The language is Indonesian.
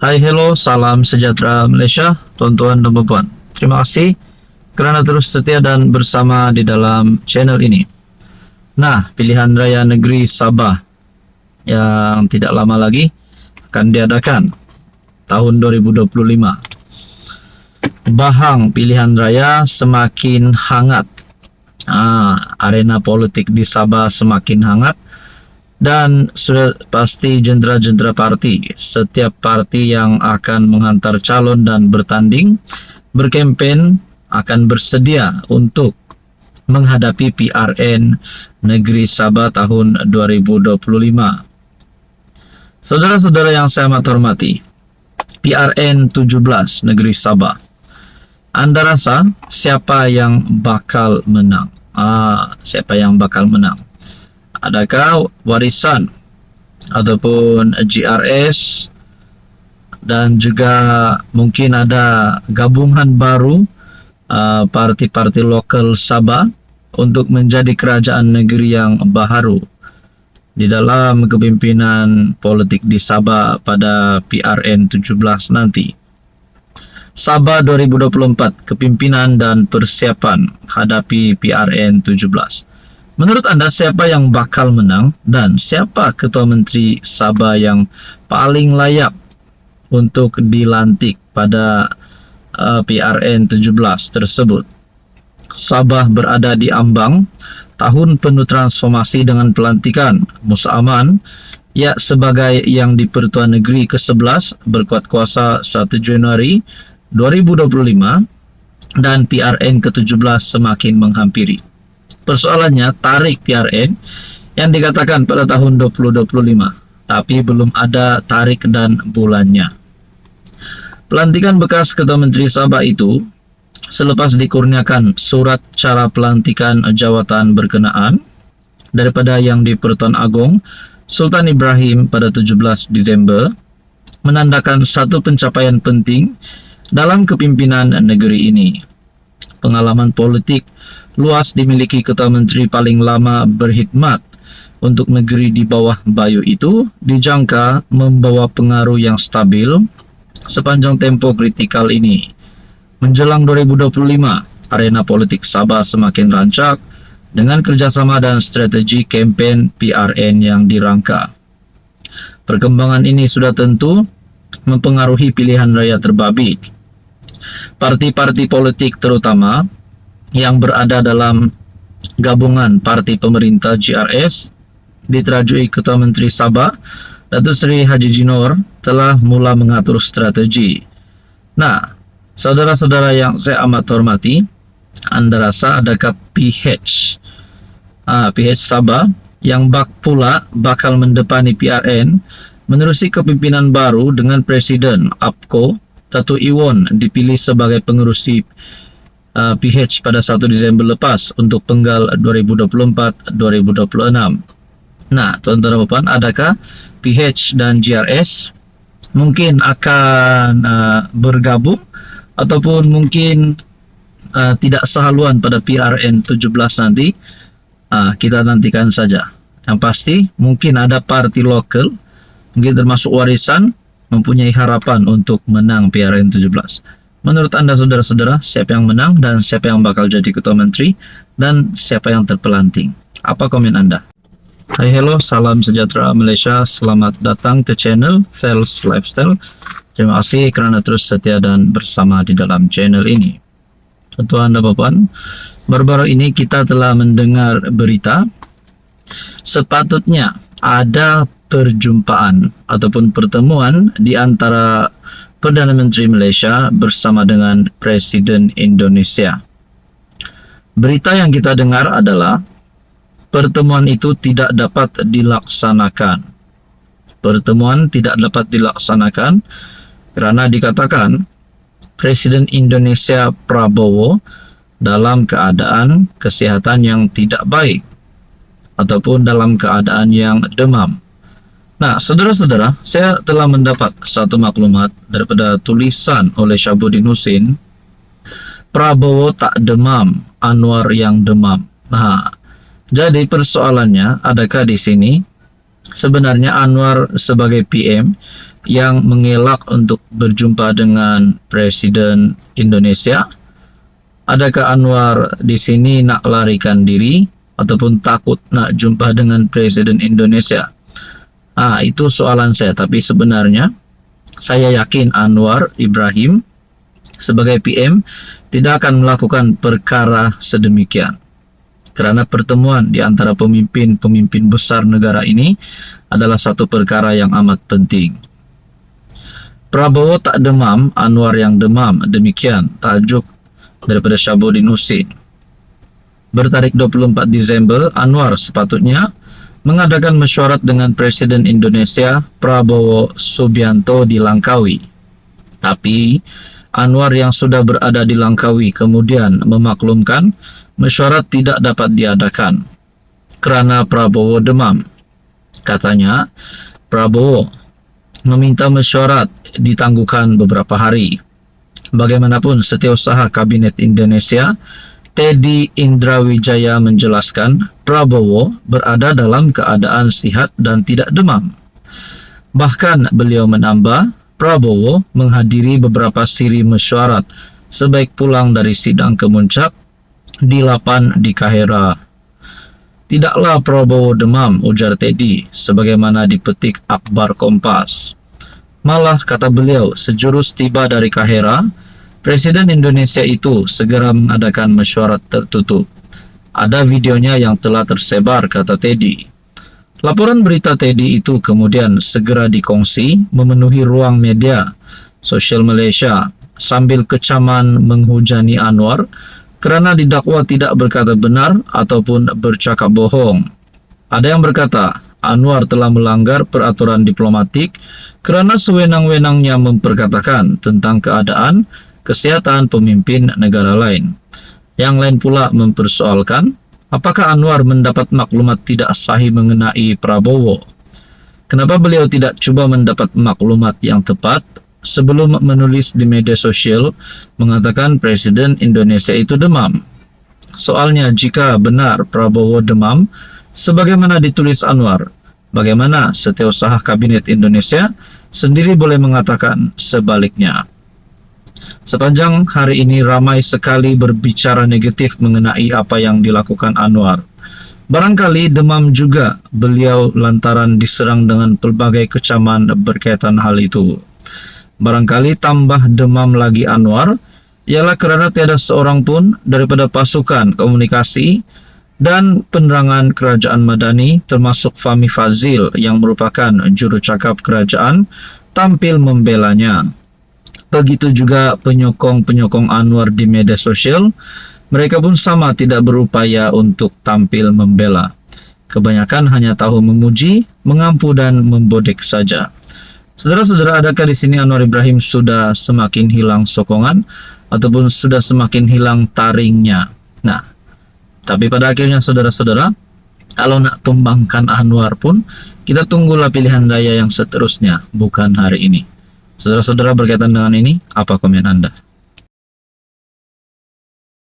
Hai, hello, salam sejahtera Malaysia, tuan-tuan dan puan. Terima kasih kerana terus setia dan bersama di dalam channel ini. Nah, pilihan raya negeri Sabah yang tidak lama lagi akan diadakan tahun 2025. Bahang pilihan raya semakin hangat. Arena politik di Sabah semakin hangat. Dan sudah pasti jentera-jentera parti, setiap parti yang akan menghantar calon dan bertanding, berkempen akan bersedia untuk menghadapi PRN Negeri Sabah tahun 2025. Saudara-saudara yang saya amat hormati, PRN 17 Negeri Sabah. Anda rasa siapa yang bakal menang? Siapa yang bakal menang? Adakah warisan ataupun GRS dan juga mungkin ada gabungan baru parti-parti lokal Sabah untuk menjadi kerajaan negeri yang baharu di dalam kepimpinan politik di Sabah pada PRN 17 nanti. Sabah 2024, kepimpinan dan persiapan hadapi PRN 17. Menurut anda siapa yang bakal menang dan siapa Ketua Menteri Sabah yang paling layak untuk dilantik pada PRN 17 tersebut? Sabah berada di ambang tahun penuh transformasi dengan pelantikan Musa Aman sebagai yang di-Pertuan Negeri ke-11 berkuat kuasa 1 Januari 2025 dan PRN ke-17 semakin menghampiri. Persoalannya tarik PRN yang dikatakan pada tahun 2025, tapi belum ada tarik dan bulannya. Pelantikan bekas Ketua Menteri Sabah itu selepas dikurniakan surat cara pelantikan jawatan berkenaan daripada yang di-Pertuan Agong Sultan Ibrahim pada 17 Disember menandakan satu pencapaian penting dalam kepimpinan negeri ini. Pengalaman politik luas dimiliki Ketua Menteri paling lama berkhidmat untuk negeri di bawah Bayu itu dijangka membawa pengaruh yang stabil sepanjang tempo kritikal ini. Menjelang 2025, arena politik Sabah semakin rancak dengan kerjasama dan strategi kempen PRN yang dirangka. Perkembangan ini sudah tentu mempengaruhi pilihan raya terbabit. Parti-parti politik terutama yang berada dalam gabungan parti pemerintah GRS diterajui Ketua Menteri Sabah Datuk Seri Haji Jinor telah mula mengatur strategi. Nah, saudara-saudara yang saya amat hormati, anda rasa adakah PH Sabah yang pula bakal mendepani PRN menerusi kepimpinan baru dengan Presiden APCO Datuk Iwan dipilih sebagai pengerusi PH pada 1 Disember lepas untuk penggal 2024-2026. Nah, tuan-tuan dan puan, adakah PH dan GRS mungkin akan bergabung ataupun mungkin tidak sehaluan pada PRN 17 nanti? Kita nantikan saja. Yang pasti mungkin ada parti lokal, mungkin termasuk warisan, mempunyai harapan untuk menang PRN 17. Menurut anda saudara-saudara, siapa yang menang dan siapa yang bakal jadi Ketua Menteri dan siapa yang terpelanting? Apa komen anda? Hai, hello, salam sejahtera Malaysia. Selamat datang ke channel Fels Lifestyle. Terima kasih kerana terus setia dan bersama di dalam channel ini. Tuan-tuan dan puan, baru-baru ini kita telah mendengar berita sepatutnya ada perjumpaan ataupun pertemuan di antara Perdana Menteri Malaysia bersama dengan Presiden Indonesia. Berita yang kita dengar adalah pertemuan itu tidak dapat dilaksanakan. Pertemuan tidak dapat dilaksanakan kerana dikatakan Presiden Indonesia Prabowo dalam keadaan kesihatan yang tidak baik ataupun dalam keadaan yang demam. Nah, saudara-saudara, saya telah mendapat satu maklumat daripada tulisan oleh Syabuddin Husin. Prabowo tak demam, Anwar yang demam. Nah, jadi persoalannya adakah di sini Sebenarnya Anwar sebagai PM yang mengelak untuk berjumpa dengan Presiden Indonesia. Adakah Anwar di sini nak larikan diri ataupun takut nak jumpa dengan Presiden Indonesia? Itu soalan saya. Tapi sebenarnya saya yakin Anwar Ibrahim sebagai PM tidak akan melakukan perkara sedemikian. Karena pertemuan di antara pemimpin-pemimpin besar negara ini adalah satu perkara yang amat penting. Prabowo tak demam, Anwar yang demam. Demikian tajuk daripada Syabudin Husin. Bertarik 24 Desember, Anwar sepatutnya mengadakan mesyuarat dengan Presiden Indonesia Prabowo Subianto di Langkawi. Tapi Anwar yang sudah berada di Langkawi kemudian memaklumkan mesyuarat tidak dapat diadakan kerana Prabowo demam. Katanya, Prabowo meminta mesyuarat ditangguhkan beberapa hari. Bagaimanapun, Setiausaha Kabinet Indonesia Teddy Indrawijaya menjelaskan Prabowo berada dalam keadaan sihat dan tidak demam. Bahkan beliau menambah, Prabowo menghadiri beberapa siri mesyuarat sebaik pulang dari sidang kemuncak di 8 di Kahera. Tidaklah Prabowo demam, ujar Teddy, sebagaimana dipetik akhbar Kompas. Malah, kata beliau, sejurus tiba dari Kahera, Presiden Indonesia itu segera mengadakan mesyuarat tertutup. Ada videonya yang telah tersebar, kata Teddy. Laporan berita Teddy itu kemudian segera dikongsi memenuhi ruang media sosial Malaysia sambil kecaman menghujani Anwar kerana didakwa tidak berkata benar ataupun bercakap bohong. Ada yang berkata Anwar telah melanggar peraturan diplomatik kerana sewenang-wenangnya memperkatakan tentang keadaan kesihatan pemimpin negara lain. Yang lain pula mempersoalkan apakah Anwar mendapat maklumat tidak sahih mengenai Prabowo. Kenapa beliau tidak cuba mendapat maklumat yang tepat sebelum menulis di media sosial mengatakan Presiden Indonesia itu demam? Soalnya, jika benar Prabowo demam sebagaimana ditulis Anwar, bagaimana Setiausaha Kabinet Indonesia sendiri boleh mengatakan sebaliknya? Sepanjang hari ini ramai sekali berbicara negatif mengenai apa yang dilakukan Anwar. Barangkali demam juga beliau lantaran diserang dengan pelbagai kecaman berkaitan hal itu. Barangkali tambah demam lagi Anwar ialah kerana tiada seorang pun daripada pasukan komunikasi dan penerangan kerajaan Madani termasuk Fahmi Fadzil yang merupakan jurucakap kerajaan tampil membelanya. Begitu juga penyokong-penyokong Anwar di media sosial, mereka pun sama tidak berupaya untuk tampil membela. Kebanyakan hanya tahu memuji, mengampu dan membodek saja. Saudara-saudara, adakah di sini Anwar Ibrahim sudah semakin hilang sokongan ataupun sudah semakin hilang taringnya? Nah, tapi pada akhirnya saudara-saudara, kalau nak tumbangkan Anwar pun, kita tunggulah pilihan daya yang seterusnya, bukan hari ini. Saudara-saudara, berkaitan dengan ini, apa komen Anda?